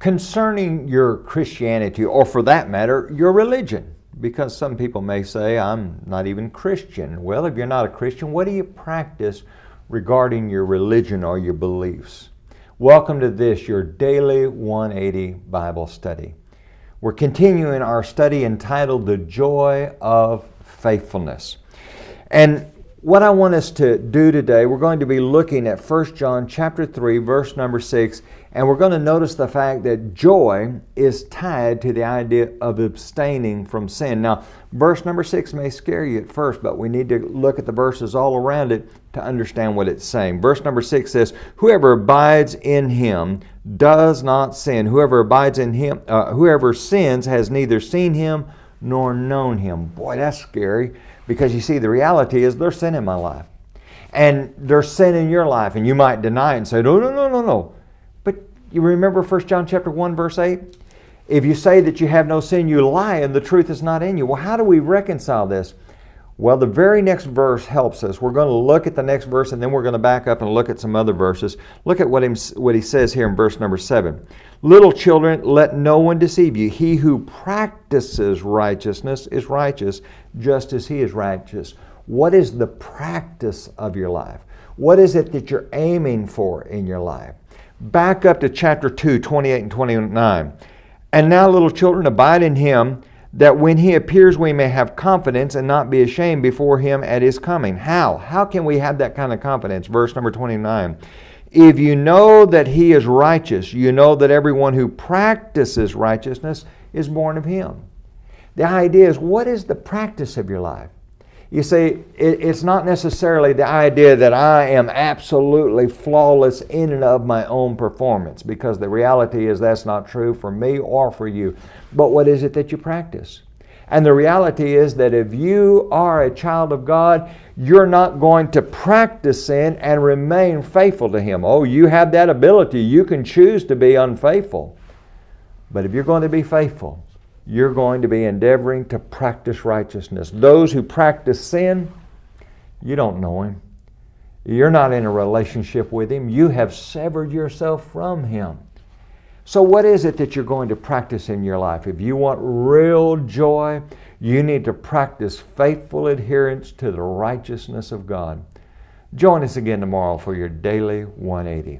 concerning your Christianity, or for that matter, your religion. Because some people may say, I'm not even Christian. Well, if you're not a Christian, what do you practice regarding your religion or your beliefs? Welcome to this, your daily 180 Bible study. We're continuing our study entitled The Joy of Faithfulness. And what I want us to do today, we're going to be looking at 1 John chapter 3, verse number 6, and we're going to notice the fact that joy is tied to the idea of abstaining from sin. Now, verse number 6 may scare you at first, but we need to look at the verses all around it to understand what it's saying. Verse number 6 says, whoever abides in him does not sin. Whoever abides in him, whoever sins has neither seen him nor known him. Boy, that's scary. Because you see, the reality is there's sin in my life. And there's sin in your life. And you might deny it and say, no. But you remember 1 John chapter 1, verse 8? If you say that you have no sin, you lie and the truth is not in you. Well, how do we reconcile this? Well, the very next verse helps us. We're going to look at the next verse and then we're going to back up and look at some other verses. Look at what he says here in verse number 7. Little children, let no one deceive you. He who practices righteousness is righteous, just as he is righteous. What is the practice of your life? What is it that you're aiming for in your life? Back up to chapter 2, 28 and 29. And now, little children, abide in him, that when he appears we may have confidence and not be ashamed before him at his coming. How? How can we have that kind of confidence? Verse number 29. If you know that he is righteous, you know that everyone who practices righteousness is born of him. The idea is, what is the practice of your life? You see, it's not necessarily the idea that I am absolutely flawless in and of my own performance, because the reality is that's not true for me or for you. But what is it that you practice? And the reality is that if you are a child of God, you're not going to practice sin and remain faithful to him. Oh, you have that ability. You can choose to be unfaithful. But if you're going to be faithful, you're going to be endeavoring to practice righteousness. Those who practice sin, you don't know him. You're not in a relationship with him. You have severed yourself from him. So what is it that you're going to practice in your life? If you want real joy, you need to practice faithful adherence to the righteousness of God. Join us again tomorrow for your Daily 180.